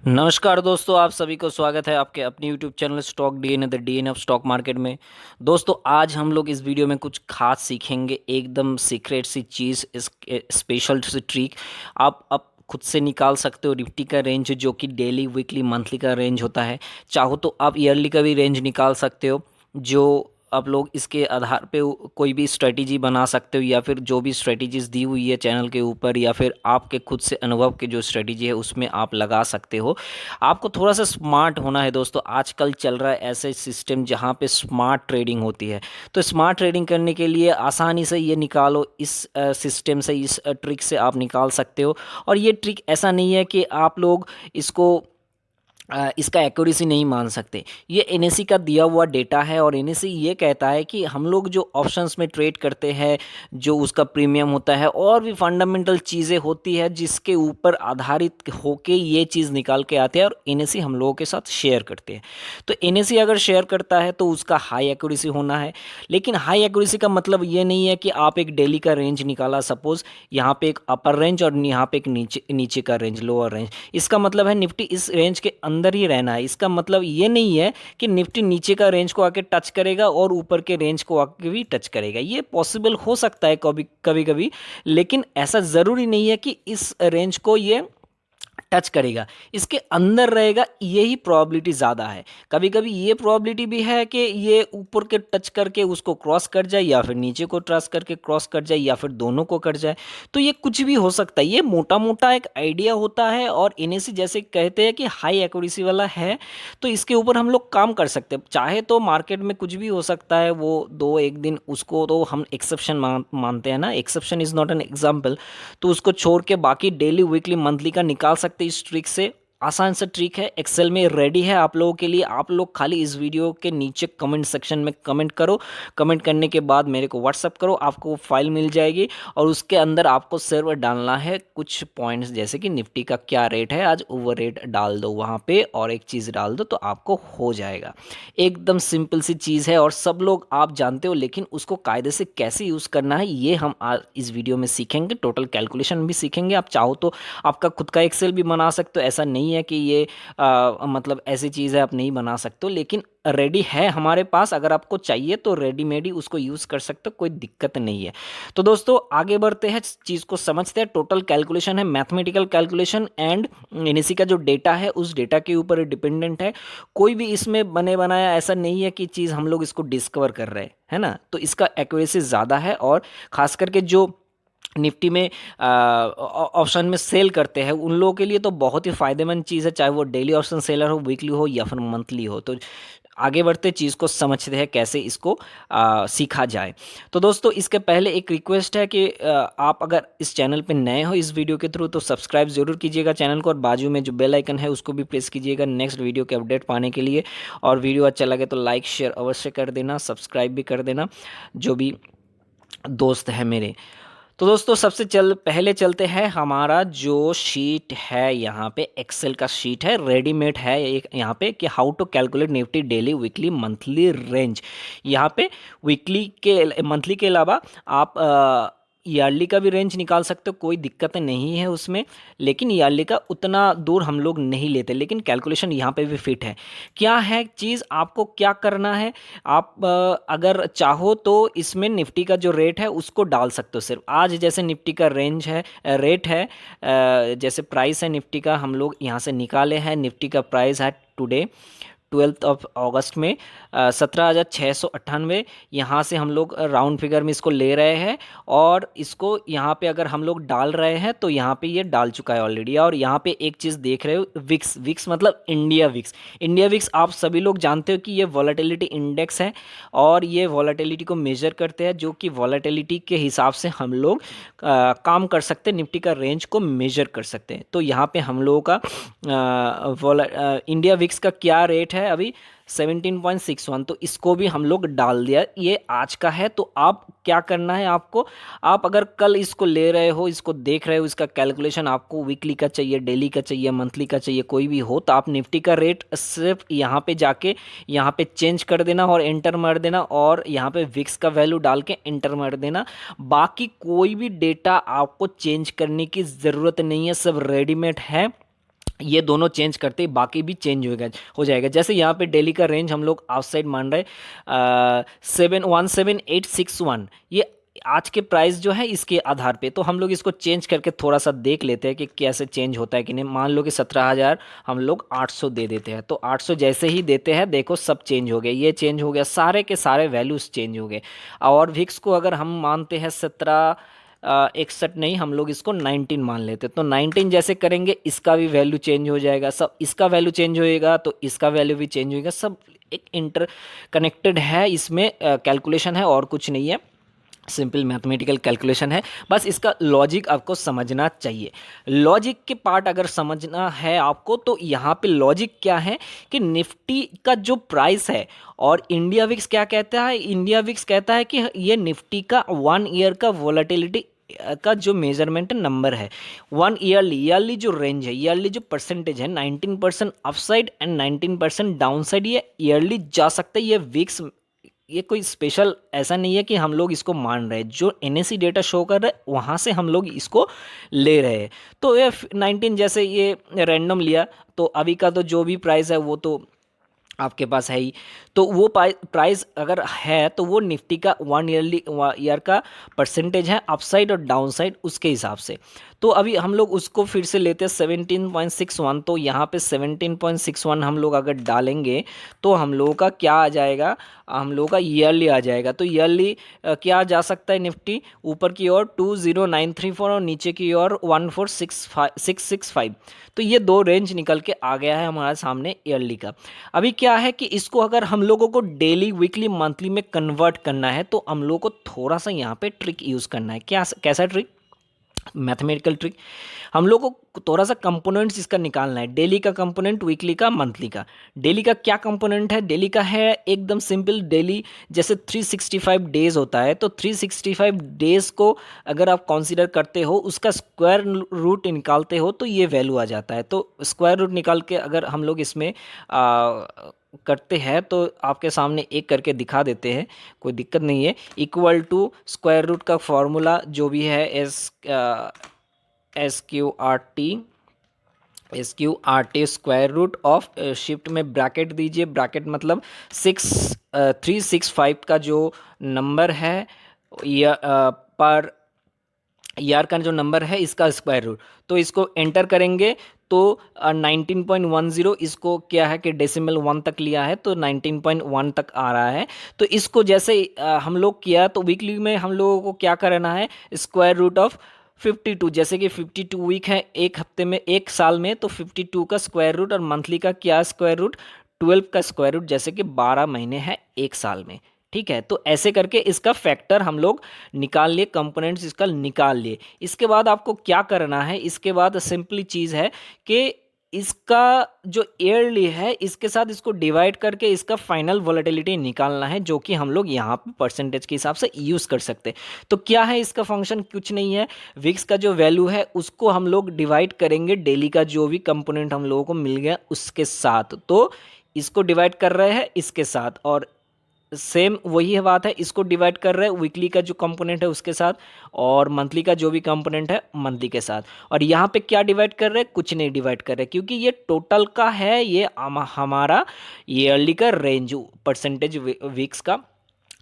नमस्कार दोस्तों, आप सभी को स्वागत है आपके अपने YouTube channel stock DNA the DNA of stock market में। दोस्तों, आज हम लोग इस वीडियो में कुछ खास सीखेंगे, एकदम सीक्रेट सी चीज़, इस स्पेशल सी ट्रिक आप खुद से निकाल सकते हो। निफ्टी का रेंज जो कि डेली, वीकली, मंथली का रेंज होता है, चाहो तो आप ईयरली का भी रेंज निकाल सकते हो। जो आप लोग इसके आधार पे कोई भी स्ट्रेटेजी बना सकते हो, या फिर जो भी स्ट्रेटेजीज दी हुई है चैनल के ऊपर, या फिर आपके खुद से अनुभव के जो स्ट्रेटेजी है उसमें आप लगा सकते हो। आपको थोड़ा सा स्मार्ट होना है दोस्तों। आजकल चल रहा है ऐसे सिस्टम जहाँ पे स्मार्ट ट्रेडिंग होती है। तो स्मार्ट ट्रेडिंग करने के लिए आसानी से ये निकालो, इस सिस्टम से, इस ट्रिक से आप निकाल सकते हो। और ये ट्रिक ऐसा नहीं है कि आप लोग इसको इसका एक्यूरेसी नहीं मान सकते। ये एनएससी का दिया हुआ डेटा है, और एनएससी ये कहता है कि हम लोग जो ऑप्शंस में ट्रेड करते हैं, जो उसका प्रीमियम होता है और भी फंडामेंटल चीज़ें होती है जिसके ऊपर आधारित होके ये चीज़ निकाल के आते हैं, और एनएससी हम लोगों के साथ शेयर करते हैं। तो एनएससी अगर शेयर करता है तो उसका हाई एक्यूरेसी होना है। लेकिन हाई एक्यूरेसी का मतलब ये नहीं है कि आप एक डेली का रेंज निकाला, सपोज यहाँ पे एक अपर रेंज और यहाँ पे एक नीचे नीचे का रेंज, लोअर रेंज। इसका मतलब है निफ्टी इस रेंज के अंदर ही रहना है। इसका मतलब ये नहीं है कि निफ्टी नीचे का रेंज को आके टच करेगा और ऊपर के रेंज को आके भी टच करेगा। ये पॉसिबल हो सकता है कभी कभी कभी, लेकिन ऐसा ज़रूरी नहीं है कि इस रेंज को ये टच करेगा। इसके अंदर रहेगा, यही प्रोबेबिलिटी ज़्यादा है। कभी कभी ये प्रोबेबिलिटी भी है कि ये ऊपर के टच करके उसको क्रॉस कर जाए, या फिर नीचे को टच करके क्रॉस कर जाए, या फिर दोनों को कर जाए। तो ये कुछ भी हो सकता है। ये मोटा मोटा एक आइडिया होता है, और एनएससी जैसे कहते हैं कि हाई एक्यूरेसी वाला है, तो इसके ऊपर हम लोग काम कर सकते हैं। चाहे तो मार्केट में कुछ भी हो सकता है, वो दो एक दिन उसको तो हम एक्सेप्शन मानते हैं ना, exception is not an example. तो उसको छोड़ के बाकी डेली, वीकली, मंथली का निकाल सकते हैं। इस ट्रिक से आसान सा ट्रिक है, एक्सेल में रेडी है आप लोगों के लिए। आप लोग खाली इस वीडियो के नीचे कमेंट सेक्शन में कमेंट करो। कमेंट करने के बाद मेरे को व्हाट्सअप करो, आपको फाइल मिल जाएगी, और उसके अंदर आपको सिर्फ डालना है कुछ पॉइंट्स, जैसे कि निफ्टी का क्या रेट है आज, ओवर रेट डाल दो वहाँ पे, और एक चीज़ डाल दो, तो आपको हो जाएगा। एकदम सिंपल सी चीज़ है, और सब लोग आप जानते हो, लेकिन उसको कायदे से कैसे यूज़ करना है ये हम आज इस वीडियो में सीखेंगे। टोटल कैलकुलेशन भी सीखेंगे। आप चाहो तो आपका खुद का एक्सेल भी बना सकते हो। ऐसा नहीं है कि ये मतलब ऐसी चीज़ है आप नहीं बना सकते हो, लेकिन रेडी है हमारे पास। अगर आपको चाहिए तो रेडीमेड ही उसको यूज़ कर सकते हो, कोई दिक्कत नहीं है। तो दोस्तों, आगे बढ़ते हैं, चीज़ को समझते हैं। टोटल कैलकुलेशन है मैथमेटिकल कैलकुलेशन, एंड एनएससी का जो डेटा है उस डेटा के ऊपर डिपेंडेंट है। कोई भी इसमें बने बनाया ऐसा नहीं है कि चीज़ हम लोग इसको डिस्कवर कर रहे हैं, है ना। तो इसका एक्यूरेसी ज़्यादा है, और ख़ास करके जो निफ्टी में ऑप्शन में सेल करते हैं उन लोगों के लिए तो बहुत ही फायदेमंद चीज़ है, चाहे वो डेली ऑप्शन सेलर हो, वीकली हो, या फिर मंथली हो। तो आगे बढ़ते चीज़ को समझते हैं कैसे इसको सीखा जाए। तो दोस्तों, इसके पहले एक रिक्वेस्ट है कि आप अगर इस चैनल पे नए हो इस वीडियो के थ्रू, तो सब्सक्राइब जरूर कीजिएगा चैनल को, और बाजू में जो बेल आइकन है उसको भी प्रेस कीजिएगा नेक्स्ट वीडियो के अपडेट पाने के लिए। और वीडियो अच्छा लगे तो लाइक शेयर अवश्य कर देना, सब्सक्राइब भी कर देना जो भी दोस्त है मेरे। तो दोस्तों, सबसे पहले चलते हैं, हमारा जो शीट है यहाँ पे एक्सेल का शीट है, रेडीमेड है एक यहाँ पे, कि how to calculate Nifty daily, weekly, monthly range. यहाँ पे वीकली के, मंथली के अलावा आप ईयरली का भी रेंज निकाल सकते हो, कोई दिक्कत नहीं है उसमें। लेकिन ईयरली का उतना दूर हम लोग नहीं लेते, लेकिन कैलकुलेशन यहाँ पे भी फिट है। क्या है चीज़, आपको क्या करना है, आप अगर चाहो तो इसमें निफ्टी का जो रेट है उसको डाल सकते हो। सिर्फ आज जैसे निफ्टी का रेंज है, रेट है, जैसे प्राइस है निफ्टी का, हम लोग यहाँ से निकाले हैं। निफ्टी का प्राइस है टुडे 12 अगस्त में 17,698। यहाँ से हम लोग राउंड फिगर में इसको ले रहे हैं, और इसको यहाँ पे अगर हम लोग डाल रहे हैं तो यहाँ पे ये डाल चुका है ऑलरेडी। और यहाँ पे एक चीज़ देख रहे हो, विक्स, विक्स मतलब इंडिया विक्स। इंडिया विक्स आप सभी लोग जानते हो कि ये वॉलेटिलिटी इंडेक्स है, और ये वॉलेटिलिटी को मेजर करते हैं, जो कि वॉलेटिलिटी के हिसाब से हम लोग काम कर सकते हैं, निफ्टी का रेंज को मेजर कर सकते हैं। तो यहाँ पे हम लोगों का इंडिया विक्स का क्या रेट है अभी, 17.61। तो इसको भी हम लोग डाल दिया, ये आज का है। तो आप क्या करना है आपको, आप अगर कल इसको ले रहे हो, इसको देख रहे हो, इसका कैलकुलेशन आपको वीकली का चाहिए, डेली का चाहिए, मंथली का चाहिए, कोई भी हो, तो आप निफ्टी का रेट सिर्फ यहाँ पे जाके यहाँ पे चेंज कर देना और एंटर मार देना, और यहाँ पे विक्स का वैल्यू डाल के एंटर मार देना। बाकी कोई भी डेटा आपको चेंज करने की ज़रूरत नहीं है, सब रेडीमेड है। ये दोनों चेंज करते ही बाकी भी चेंज हो जाएगा। जैसे यहाँ पे डेली का रेंज हम लोग आउटसाइड मान रहे 17861, ये आज के प्राइस जो है इसके आधार पे। तो हम लोग इसको चेंज करके थोड़ा सा देख लेते हैं कि कैसे चेंज होता है कि नहीं। मान लो कि 17,000 हम लोग 800 दे देते हैं, तो 800 जैसे ही देते हैं देखो सब चेंज हो गया, ये चेंज हो गया, सारे के सारे वैल्यूज चेंज हो गए। और विक्स को अगर हम मानते हैं 61 नहीं, हम लोग इसको 19 मान लेते, तो 19 जैसे करेंगे इसका भी वैल्यू चेंज हो जाएगा, सब इसका वैल्यू चेंज होएगा तो इसका वैल्यू भी चेंज होएगा। सब एक इंटर कनेक्टेड है, इसमें कैलकुलेशन है और कुछ नहीं है, सिंपल मैथमेटिकल कैलकुलेशन है। बस इसका लॉजिक आपको समझना चाहिए। लॉजिक के पार्ट अगर समझना है आपको तो यहाँ पे लॉजिक क्या है कि निफ्टी का जो प्राइस है और इंडिया विक्स क्या कहता है, इंडिया विक्स कहता है कि ये निफ्टी का 1 ईयर का वोलेटिलिटी का जो मेजरमेंट नंबर है, 1 ईयरली जो रेंज है, ईयरली जो परसेंटेज है, 19% अपसाइड एंड 19% डाउनसाइड, ये ईयरली जा सकता है। ये विक्स, ये कोई स्पेशल ऐसा नहीं है कि हम लोग इसको मान रहे हैं, जो एनएसी डेटा शो कर रहा है वहाँ से हम लोग इसको ले रहे हैं। तो ये 19 जैसे ये रैंडम लिया, तो अभी का तो जो भी प्राइस है वो तो आपके पास है ही। तो वो प्राइस अगर है तो वो निफ्टी का 1 ईयर का परसेंटेज है अपसाइड और डाउन साइड उसके हिसाब से। तो अभी हम लोग उसको फिर से लेते हैं 17.61, तो यहाँ पे 17.61 हम लोग अगर डालेंगे तो हम लोगों का क्या आ जाएगा, हम लोगों का ईयरली आ जाएगा। तो ईयरली क्या जा सकता है, निफ्टी ऊपर की ओर 20934 और नीचे की ओर 14665। तो ये दो रेंज निकल के आ गया है हमारे सामने ईयरली का। अभी क्या है कि इसको अगर हम लोगों को डेली, वीकली, मंथली में कन्वर्ट करना है तो हम लोगों को थोड़ा सा यहाँ पे ट्रिक यूज़ करना है। क्या, कैसा ट्रिक, मैथमेटिकल ट्रिक। हम लोग को थोड़ा सा कंपोनेंट्स इसका निकालना है, डेली का कंपोनेंट, वीकली का, मंथली का। डेली का क्या कंपोनेंट है, डेली का है एकदम सिंपल, डेली जैसे 365 डेज होता है, तो 365 डेज को अगर आप कंसीडर करते हो, उसका स्क्वायर रूट निकालते हो तो ये वैल्यू आ जाता है। तो स्क्वायर रूट निकाल के अगर हम लोग इसमें करते हैं तो आपके सामने एक करके दिखा देते हैं, कोई दिक्कत नहीं है। इक्वल टू स्क्वायर रूट का फॉर्मूला जो भी है S Q R T square root of, shift में ब्रैकेट दीजिए, ब्रैकेट मतलब 365 का जो नंबर है या पर ईयर का जो नंबर है इसका स्क्वायर रूट, तो इसको एंटर करेंगे तो 19.10, इसको क्या है कि डेसिमल 1 तक लिया है तो 19.1 तक आ रहा है। तो इसको जैसे हम लोग किया तो वीकली में हम लोगों को क्या करना है, स्क्वायर रूट ऑफ 52, जैसे कि 52 वीक है एक हफ्ते में, एक साल में, तो 52 का स्क्वायर रूट, और मंथली का क्या स्क्वायर रूट, 12 का स्क्वायर रूट, जैसे कि 12 महीने हैं एक साल में। ठीक है, तो ऐसे करके इसका फैक्टर हम लोग निकाल लिए, कंपोनेंट्स इसका निकाल लिए। इसके बाद आपको क्या करना है, इसके बाद सिंपली चीज़ है कि इसका जो ईयरली है इसके साथ इसको डिवाइड करके इसका फाइनल वोलेटिलिटी निकालना है, जो कि हम लोग यहाँ पे परसेंटेज के हिसाब से यूज़ कर सकते हैं। तो क्या है इसका फंक्शन, कुछ नहीं है, विक्स का जो वैल्यू है उसको हम लोग डिवाइड करेंगे डेली का जो भी कंपोनेंट हम लोगों को मिल गया उसके साथ। तो इसको डिवाइड कर रहे हैं इसके साथ, और सेम वही है बात है, इसको डिवाइड कर रहे हैं वीकली का जो कंपोनेंट है उसके साथ, और मंथली का जो भी कंपोनेंट है मंथली के साथ। और यहाँ पे क्या डिवाइड कर रहे हैं, कुछ नहीं डिवाइड कर रहे, क्योंकि ये टोटल का है, ये हमारा ईयरली का रेंज, परसेंटेज वीक्स का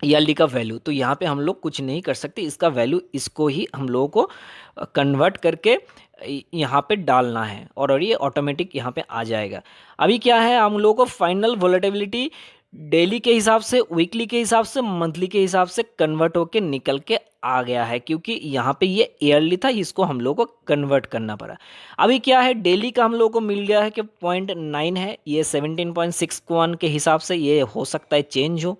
ईयरली का वैल्यू। तो यहाँ पे हम लोग कुछ नहीं कर सकते, इसका वैल्यू इसको ही हम लोगों को कन्वर्ट करके यहाँ पे डालना है और ये ऑटोमेटिक यहाँ पे आ जाएगा। अभी क्या है, हम लोगों को फाइनल वोलेटिलिटी डेली के हिसाब से, वीकली के हिसाब से, मंथली के हिसाब से कन्वर्ट होके निकल के आ गया है, क्योंकि यहाँ पे ये ईयरली था, इसको हम लोग को कन्वर्ट करना पड़ा। अभी क्या है, डेली का हम लोग को मिल गया है कि 0.9 है, ये 17.61 के हिसाब से ये हो सकता है चेंज हो,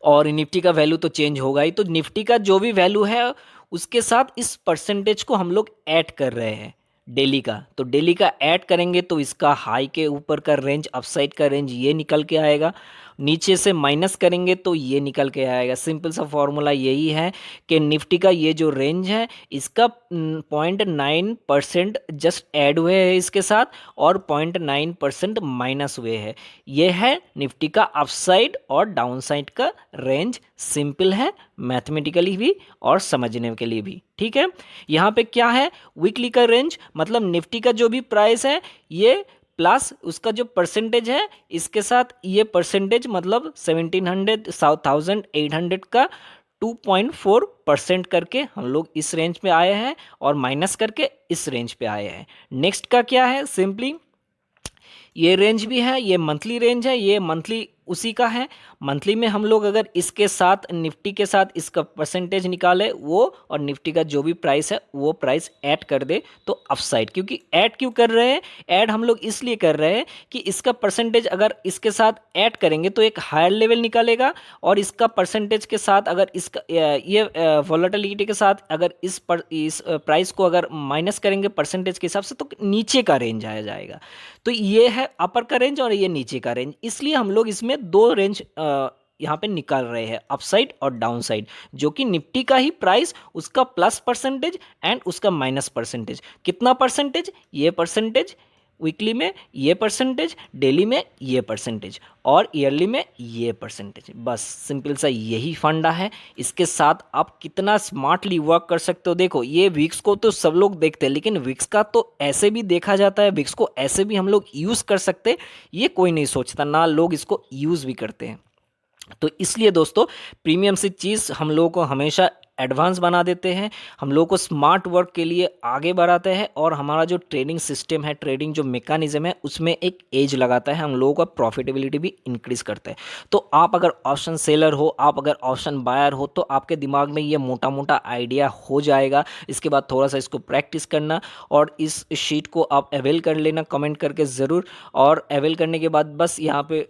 और निफ्टी का वैल्यू तो चेंज होगा ही। तो निफ्टी का जो भी वैल्यू है उसके साथ इस परसेंटेज को हम लोग ऐड कर रहे हैं डेली का। तो डेली का ऐड करेंगे तो इसका हाई के ऊपर का रेंज, अपसाइड का रेंज ये निकल के आएगा, नीचे से माइनस करेंगे तो ये निकल के आएगा। सिंपल सा फॉर्मूला यही है कि निफ्टी का ये जो रेंज है इसका 0.9% जस्ट ऐड हुए हैं इसके साथ और 0.9% माइनस हुए हैं। ये है निफ्टी का अपसाइड और डाउनसाइड का रेंज। सिंपल है मैथमेटिकली भी और समझने के लिए भी, ठीक है। यहाँ पे क्या है, वीकली का रेंज मतलब निफ्टी का जो भी प्राइस है ये प्लस उसका जो परसेंटेज है इसके साथ ये परसेंटेज मतलब 1700 का 2.4% करके हम लोग इस रेंज पे आए हैं और माइनस करके इस रेंज पे आए हैं। नेक्स्ट का क्या है, सिंपली ये रेंज भी है, ये मंथली रेंज है, ये मंथली उसी का है। मंथली में हम लोग अगर इसके साथ निफ्टी के साथ इसका परसेंटेज निकाले वो और निफ्टी का जो भी प्राइस है वो प्राइस ऐड कर दे तो अपसाइड। क्योंकि ऐड क्यों कर रहे हैं, ऐड हम लोग इसलिए कर रहे हैं कि इसका परसेंटेज अगर इसके साथ ऐड करेंगे तो एक हायर लेवल निकालेगा और इसका परसेंटेज के साथ अगर इसका ये वॉलेटिलिटी के साथ अगर इस प्राइस को अगर माइनस करेंगे परसेंटेज के हिसाब से तो नीचे का रेंज आया जाएगा। तो ये है अपर का रेंज और ये नीचे का रेंज, इसलिए हम लोग इसमें दो रेंज यहाँ पे निकाल रहे हैं, अपसाइड और डाउन साइड, जो कि निफ्टी का ही प्राइस उसका प्लस परसेंटेज एंड उसका माइनस परसेंटेज। कितना परसेंटेज, ये परसेंटेज वीकली में, ये परसेंटेज डेली में, ये परसेंटेज और ईयरली में ये परसेंटेज। बस सिंपल सा यही फंडा है। इसके साथ आप कितना स्मार्टली वर्क कर सकते हो। देखो ये विक्स को तो सब लोग देखते हैं लेकिन विक्स का तो ऐसे भी देखा जाता है, विक्स को ऐसे भी हम लोग यूज़ कर सकते हैं, ये कोई नहीं सोचता, ना लोग इसको यूज़ भी करते हैं। तो इसलिए दोस्तों प्रीमियम से चीज़ हम लोगों को हमेशा एडवांस बना देते हैं, हम लोगों को स्मार्ट वर्क के लिए आगे बढ़ाते हैं और हमारा जो ट्रेडिंग सिस्टम है, ट्रेडिंग जो मैकेनिज्म है उसमें एक एज लगाता है, हम लोगों का प्रॉफिटेबिलिटी भी इंक्रीज करता है। तो आप अगर ऑप्शन सेलर हो, आप अगर ऑप्शन बायर हो तो आपके दिमाग में ये मोटा मोटा आइडिया हो जाएगा। इसके बाद थोड़ा सा इसको प्रैक्टिस करना और इस शीट को आप अवेल कर लेना कमेंट करके ज़रूर। और अवेल करने के बाद बस यहाँ पे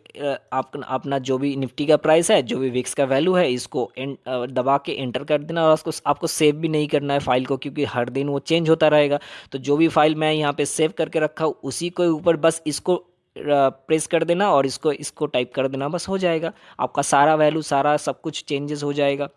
आप अपना जो भी निफ्टी का प्राइस है, जो भी विक्स का वैल्यू है, इसको दबा के एंटर कर देना और उसको आपको सेव भी नहीं करना है फाइल को, क्योंकि हर दिन वो चेंज होता रहेगा। तो जो भी फाइल मैं यहाँ पे सेव करके रखा हूँ उसी के ऊपर बस इसको प्रेस कर देना और इसको टाइप कर देना, बस हो जाएगा। आपका सारा वैल्यू सारा सब कुछ चेंजेस हो जाएगा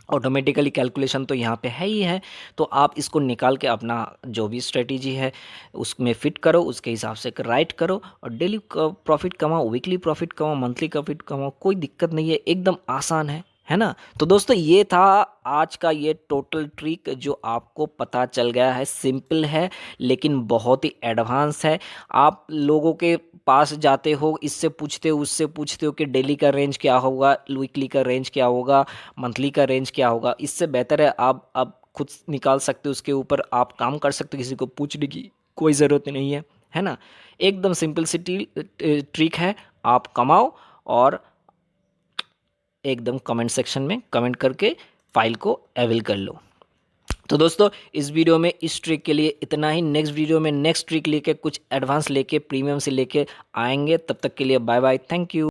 ऑटोमेटिकली। कैलकुलेशन तो यहाँ पे है ही है। तो आप इसको निकाल के अपना जो भी स्ट्रेटेजी है उसमें फिट करो, उसके हिसाब से राइट करो और डेली प्रॉफिट कमाओ, वीकली प्रॉफिट कमाओ, मंथली प्रॉफिट कमाओ, कोई दिक्कत नहीं है, एकदम आसान है ना। तो दोस्तों ये था आज का ये टोटल ट्रिक जो आपको पता चल गया है। सिंपल है लेकिन बहुत ही एडवांस है। आप लोगों के पास जाते हो, इससे पूछते हो उससे पूछते हो कि डेली का रेंज क्या होगा, वीकली का रेंज क्या होगा, मंथली का रेंज क्या होगा। इससे बेहतर है आप खुद निकाल सकते हो, उसके ऊपर आप काम कर सकते हो, किसी को पूछने की कोई ज़रूरत नहीं है ना। एकदम सिंपल सी ट्रिक है, आप कमाओ और एकदम कमेंट सेक्शन में कमेंट करके फाइल को अवेल कर लो। तो दोस्तों इस वीडियो में इस ट्रिक के लिए इतना ही। नेक्स्ट वीडियो में नेक्स्ट ट्रिक लेके कुछ एडवांस लेके प्रीमियम से लेके आएंगे। तब तक के लिए बाय बाय, थैंक यू।